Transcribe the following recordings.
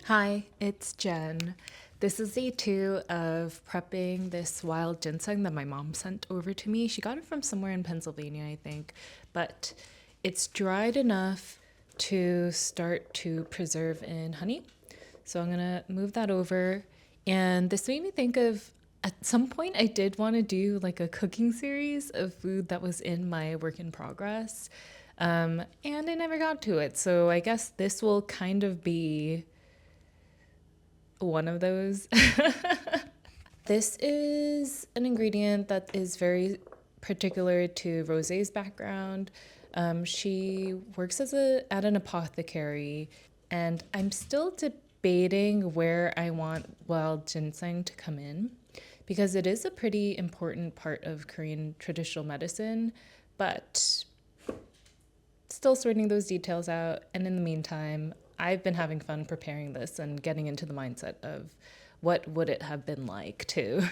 Hi, it's Jen. This is day 2 of prepping this wild ginseng that my mom sent over to me. She got it from somewhere in Pennsylvania, I think, but it's dried enough to start to preserve in honey. So I'm gonna move that over. And this made me think of at some point I did want to do like a cooking series of food that was in my work in progress. And I never got to it. So I guess this will kind of be one of those. This is an ingredient that is very particular to Rosé's background. She works at an apothecary, and I'm still debating where I want wild ginseng to come in because it is a pretty important part of Korean traditional medicine, but still sorting those details out. And in the meantime, I've been having fun preparing this and getting into the mindset of what would it have been like to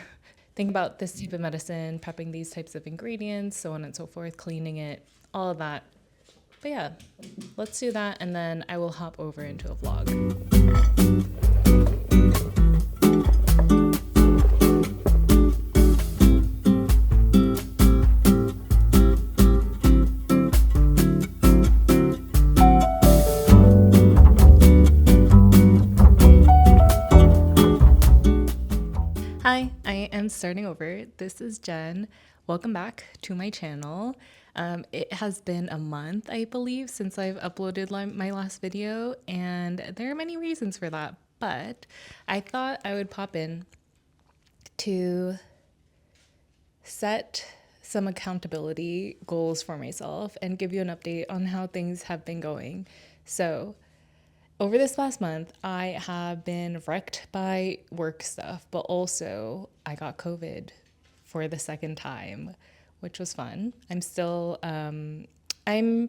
think about this type of medicine, prepping these types of ingredients, so on and so forth, cleaning it, all of that. But yeah, let's do that, and then I will hop over into a vlog. Hi, I am starting over. This is Jen. Welcome back to my channel. It has been a month, I believe, since I've uploaded my last video, and there are many reasons for that, but I thought I would pop in to set some accountability goals for myself and give you an update on how things have been going. So, over this last month, I have been wrecked by work stuff, but also I got COVID for the second time, which was fun. I'm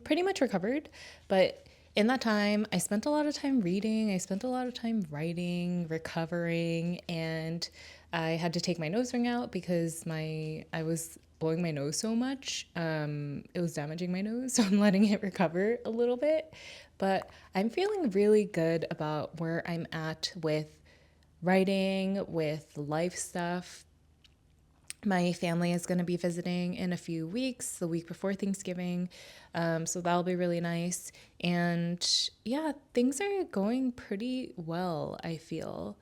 pretty much recovered, but in that time, I spent a lot of time reading, I spent a lot of time writing, recovering, and I had to take my nose ring out because I was blowing my nose so much. It was damaging my nose, so I'm letting it recover a little bit. But I'm feeling really good about where I'm at with writing, with life stuff. My family is going to be visiting in a few weeks, the week before Thanksgiving. So that'll be really nice. And yeah, things are going pretty well, I feel.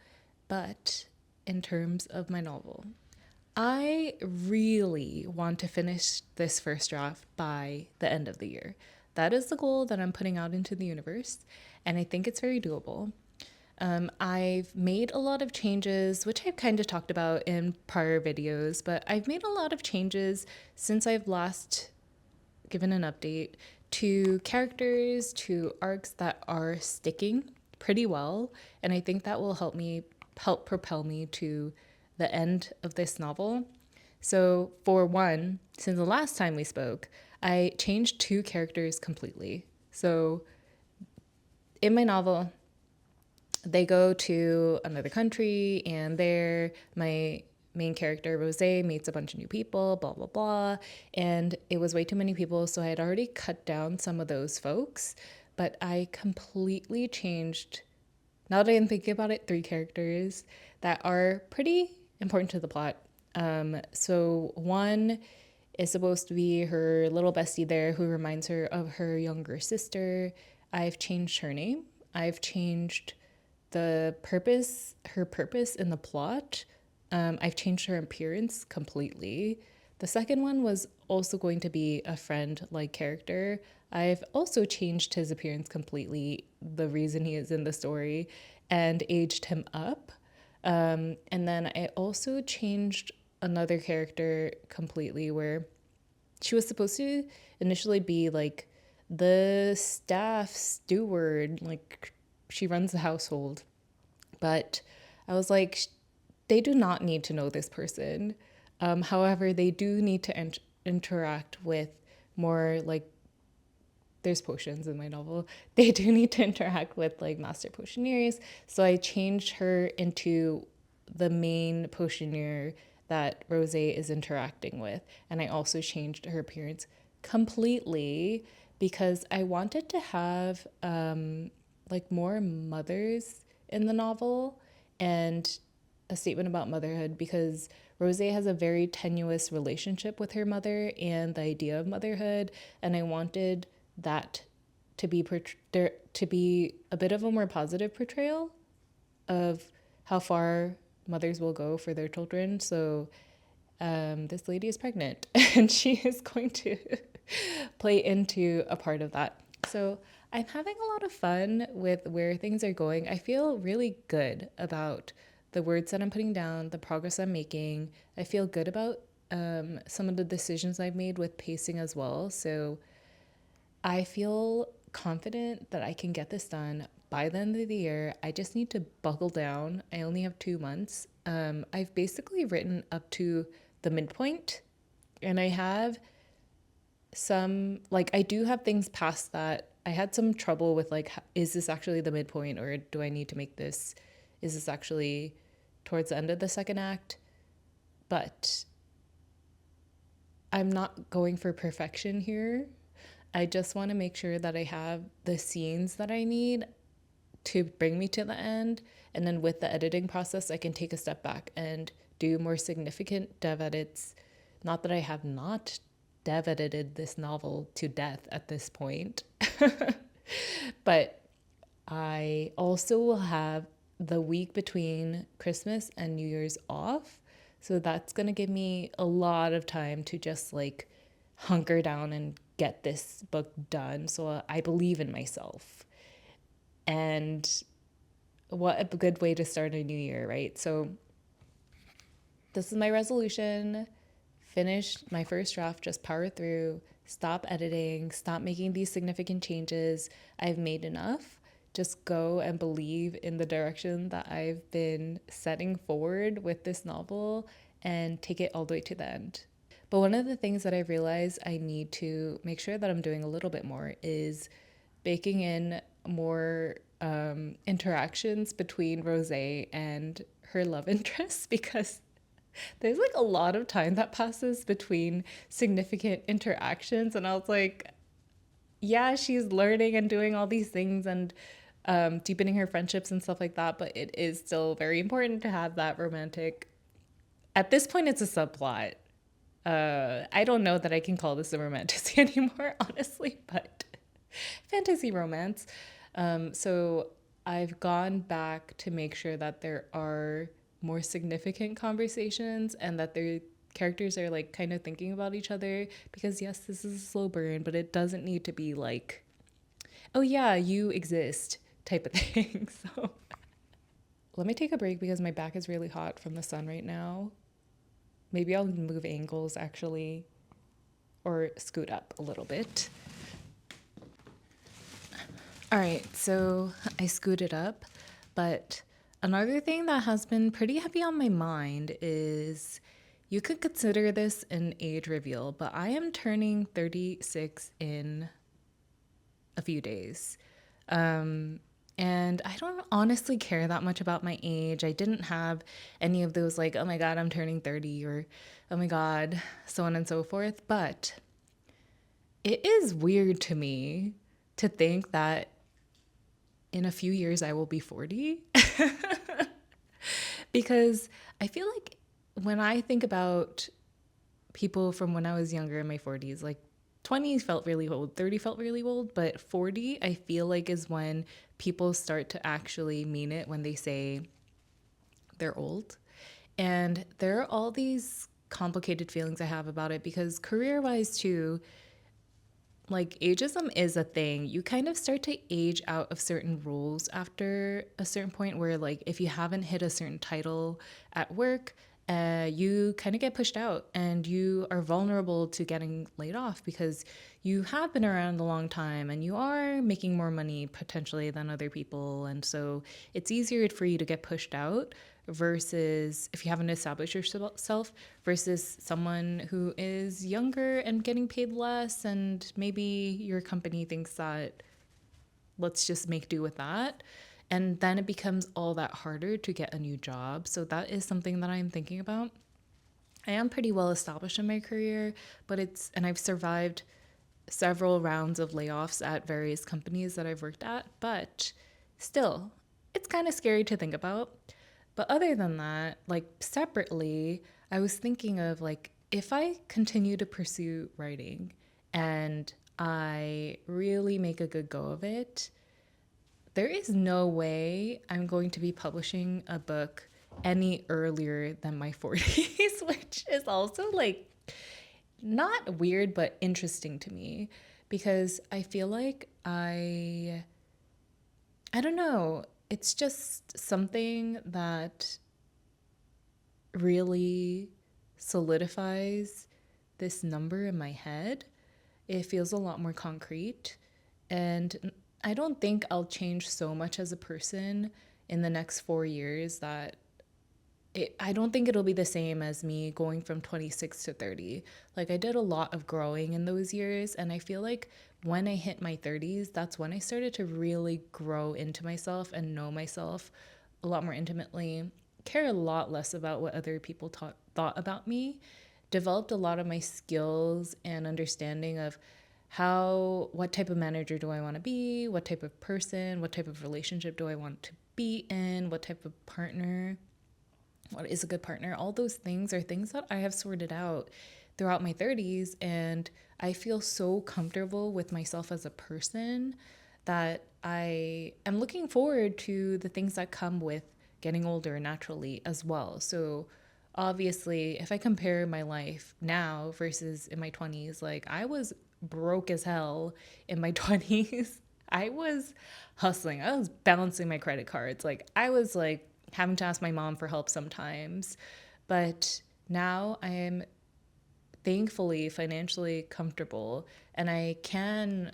But in terms of my novel, I really want to finish this first draft by the end of the year. That is the goal that I'm putting out into the universe, and I think it's very doable. I've made a lot of changes, which I've kind of talked about in prior videos, but I've made a lot of changes since I've last given an update to characters, to arcs that are sticking pretty well, and I think that will help propel me to the end of this novel. So, for one, since the last time we spoke, I changed 2 characters completely. So, in my novel, they go to another country, and there, my main character, Rosé, meets a bunch of new people, blah, blah, blah. And it was way too many people, so I had already cut down some of those folks, but I completely changed, now that I'm thinking about it, 3 characters that are pretty important to the plot. So one is supposed to be her little bestie there who reminds her of her younger sister. I've changed her name. I've changed her purpose in the plot. I've changed her appearance completely. The second one was also going to be a friend-like character. I've also changed his appearance completely, the reason he is in the story, and aged him up. And then I also changed another character completely where she was supposed to initially be like the staff steward, like she runs the household. But I was like, they do not need to know this person. However, they do need to interact with more like, there's potions in my novel. They do need to interact with like master potioneers. So I changed her into the main potioneer that Rosé is interacting with. And I also changed her appearance completely because I wanted to have like more mothers in the novel, and a statement about motherhood, because Rose has a very tenuous relationship with her mother and the idea of motherhood, and I wanted that to be to be a bit of a more positive portrayal of how far mothers will go for their children. So this lady is pregnant and she is going to play into a part of that. So I'm having a lot of fun with where things are going. I feel really good about the words that I'm putting down, the progress I'm making. I feel good about some of the decisions I've made with pacing as well. So I feel confident that I can get this done by the end of the year. I just need to buckle down. I only have 2 months. I've basically written up to the midpoint, and I have some, like, I do have things past that. I had some trouble with, like, is this actually the midpoint, or do I need to make this, is this actually towards the end of the second act? But I'm not going for perfection here. I just want to make sure that I have the scenes that I need to bring me to the end. And then with the editing process, I can take a step back and do more significant dev edits. Not that I have not dev edited this novel to death at this point, but I also will have the week between Christmas and New Year's off. So that's going to give me a lot of time to just like hunker down and get this book done. So I believe in myself. And what a good way to start a new year, right? So this is my resolution. Finish my first draft, just power through, stop editing, stop making these significant changes. I've made enough. Just go and believe in the direction that I've been setting forward with this novel and take it all the way to the end. But one of the things that I realized I need to make sure that I'm doing a little bit more is baking in more interactions between Rose and her love interest, because there's like a lot of time that passes between significant interactions. And I was like, yeah, she's learning and doing all these things and deepening her friendships and stuff like that. But it is still very important to have that romantic. At this point, it's a subplot. I don't know that I can call this a romantasy anymore, honestly, but fantasy romance. So I've gone back to make sure that there are more significant conversations and that their characters are like kind of thinking about each other, because yes, this is a slow burn, but it doesn't need to be like, oh yeah, you exist type of thing. So let me take a break because my back is really hot from the sun right now. Maybe I'll move angles actually, or scoot up a little bit. All right, so I scooted up, but another thing that has been pretty heavy on my mind is, you could consider this an age reveal, but I am turning 36 in a few days. And I don't honestly care that much about my age. I didn't have any of those like, oh my God, I'm turning 30, or oh my God, so on and so forth. But it is weird to me to think that in a few years I will be 40. Because I feel like when I think about people from when I was younger in my 40s, like 20 felt really old, 30 felt really old, but 40 I feel like is when people start to actually mean it when they say they're old. And there are all these complicated feelings I have about it, because career-wise too, like ageism is a thing. You kind of start to age out of certain roles after a certain point, where like if you haven't hit a certain title at work, you kind of get pushed out and you are vulnerable to getting laid off because you have been around a long time and you are making more money potentially than other people. And so it's easier for you to get pushed out versus if you haven't established yourself, versus someone who is younger and getting paid less. And maybe your company thinks that let's just make do with that. And then it becomes all that harder to get a new job. So that is something that I'm thinking about. I am pretty well established in my career, but and I've survived several rounds of layoffs at various companies that I've worked at, but still, it's kind of scary to think about. But other than that, like separately, I was thinking of like if I continue to pursue writing and I really make a good go of it, there is no way I'm going to be publishing a book any earlier than my 40s, which is also like not weird but interesting to me because I feel like I don't know, it's just something that really solidifies this number in my head. It feels a lot more concrete. And I don't think I'll change so much as a person in the next 4 years that I don't think it'll be the same as me going from 26 to 30. Like, I did a lot of growing in those years. And I feel like when I hit my 30s, that's when I started to really grow into myself and know myself a lot more intimately, care a lot less about what other people thought about me, developed a lot of my skills and understanding of what type of manager do I want to be, what type of person, what type of relationship do I want to be in, what type of partner, what is a good partner. All those things are things that I have sorted out throughout my 30s. And I feel so comfortable with myself as a person that I am looking forward to the things that come with getting older naturally as well. So obviously, if I compare my life now versus in my 20s, like I was broke as hell in my 20s. I was hustling. I was balancing my credit cards. Like I was like having to ask my mom for help sometimes. But now I am thankfully financially comfortable and I can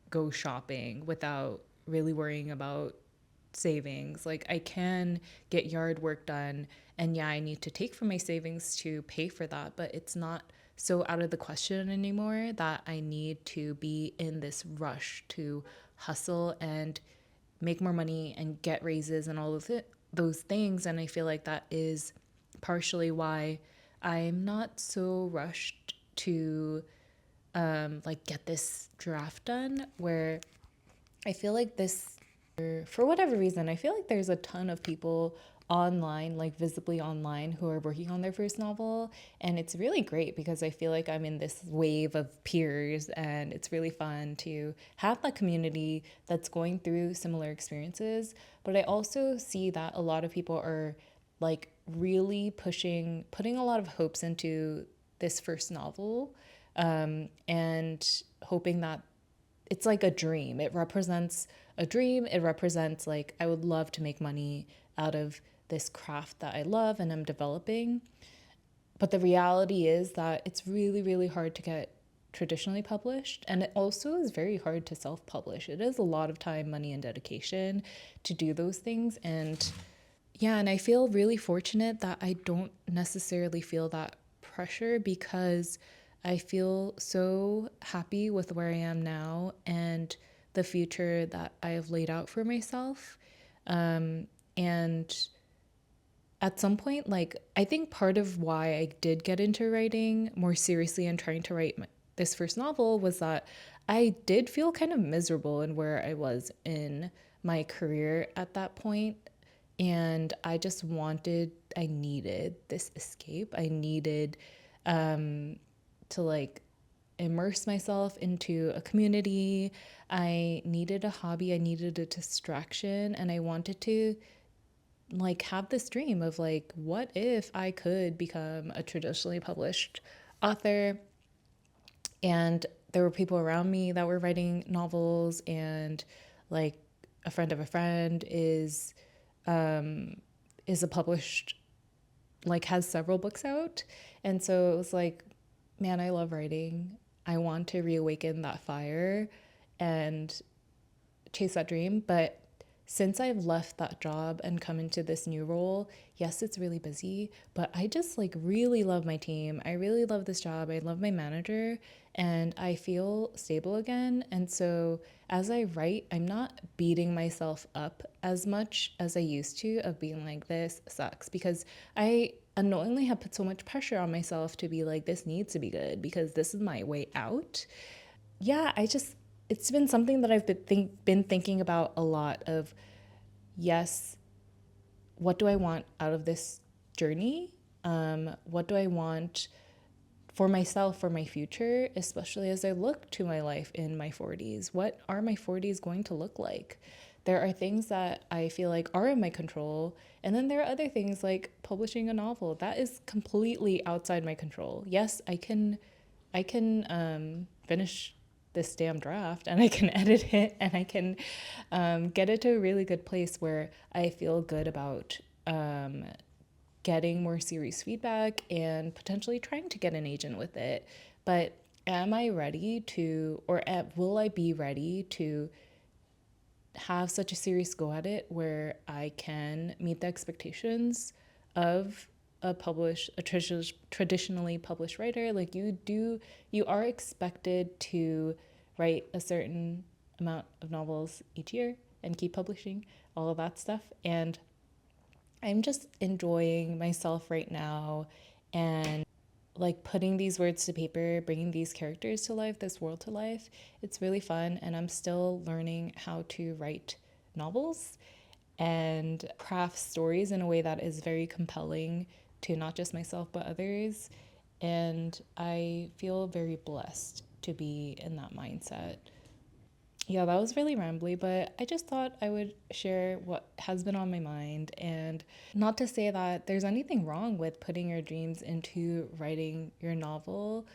go shopping without really worrying about savings. Like I can get yard work done and yeah, I need to take from my savings to pay for that, but it's not so out of the question anymore that I need to be in this rush to hustle and make more money and get raises and all of those things. And I feel like that is partially why I'm not so rushed to like get this draft done where I feel like this, for whatever reason, I feel like there's a ton of people online, like visibly online, who are working on their first novel. And it's really great because I feel like I'm in this wave of peers and it's really fun to have that community that's going through similar experiences. But I also see that a lot of people are like really putting a lot of hopes into this first novel and hoping that it's like a dream. It represents a dream. It represents like I would love to make money out of this craft that I love and I'm developing. But the reality is that it's really, really hard to get traditionally published. And it also is very hard to self publish. It is a lot of time, money, and dedication to do those things. And yeah, and I feel really fortunate that I don't necessarily feel that pressure because I feel so happy with where I am now and the future that I have laid out for myself. And at some point, like, I think part of why I did get into writing more seriously and trying to write this first novel was that I did feel kind of miserable in where I was in my career at that point. And I just I needed this escape. I needed to like immerse myself into a community. I needed a hobby. I needed a distraction. And I wanted to like have this dream of like, what if I could become a traditionally published author? And there were people around me that were writing novels, and like a friend of a friend is a published, like has several books out. And so it was like, man, I love writing. I want to reawaken that fire and chase that dream. But since I've left that job and come into this new role, yes, it's really busy, but I just like really love my team. I really love this job. I love my manager and I feel stable again. And so as I write, I'm not beating myself up as much as I used to of being like, this sucks, because I unknowingly have put so much pressure on myself to be like, this needs to be good because this is my way out. Yeah, it's been something that I've been thinking about a lot of, yes, what do I want out of this journey? What do I want for myself, for my future, especially as I look to my life in my 40s? What are my 40s going to look like? There are things that I feel like are in my control, and then there are other things like publishing a novel that is completely outside my control. Yes, I can finish this damn draft and I can edit it and I can get it to a really good place where I feel good about getting more serious feedback and potentially trying to get an agent with it. But am I ready to, or will I be ready to have such a serious go at it where I can meet the expectations of a traditionally published writer? Like you are expected to write a certain amount of novels each year and keep publishing all of that stuff. And I'm just enjoying myself right now and like putting these words to paper, bringing these characters to life, this world to life. It's really fun. And I'm still learning how to write novels and craft stories in a way that is very compelling to not just myself, but others. And I feel very blessed to be in that mindset. Yeah, that was really rambly, but I just thought I would share what has been on my mind. And not to say that there's anything wrong with putting your dreams into writing your novel.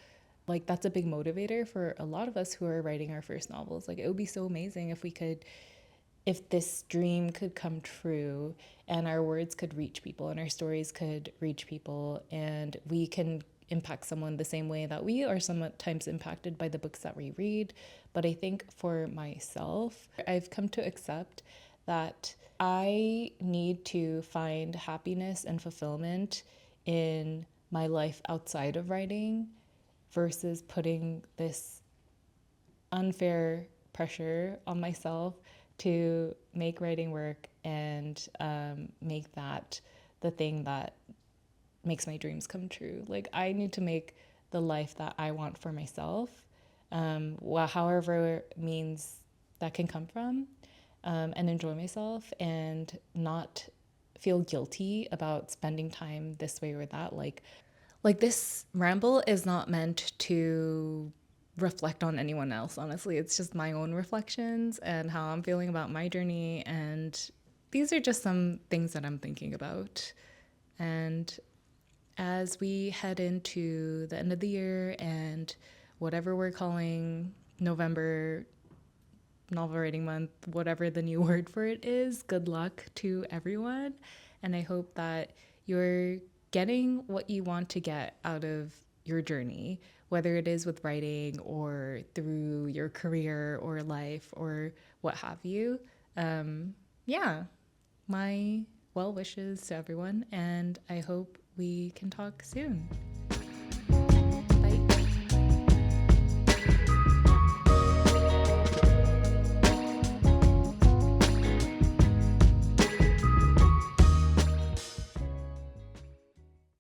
Like, that's a big motivator for a lot of us who are writing our first novels. Like, it would be so amazing if we could, if this dream could come true and our words could reach people and our stories could reach people and we can impact someone the same way that we are sometimes impacted by the books that we read. But I think for myself, I've come to accept that I need to find happiness and fulfillment in my life outside of writing versus putting this unfair pressure on myself to make writing work and make that the thing that makes my dreams come true. Like, I need to make the life that I want for myself, however means that can come from, and enjoy myself and not feel guilty about spending time this way or that. Like this ramble is not meant to reflect on anyone else, honestly. It's just my own reflections and how I'm feeling about my journey. And these are just some things that I'm thinking about. And as we head into the end of the year and whatever we're calling November novel writing month, whatever the new word for it is, good luck to everyone. And I hope that you're getting what you want to get out of your journey, whether it is with writing or through your career or life or what have you. Yeah, my well wishes to everyone, and I hope we can talk soon.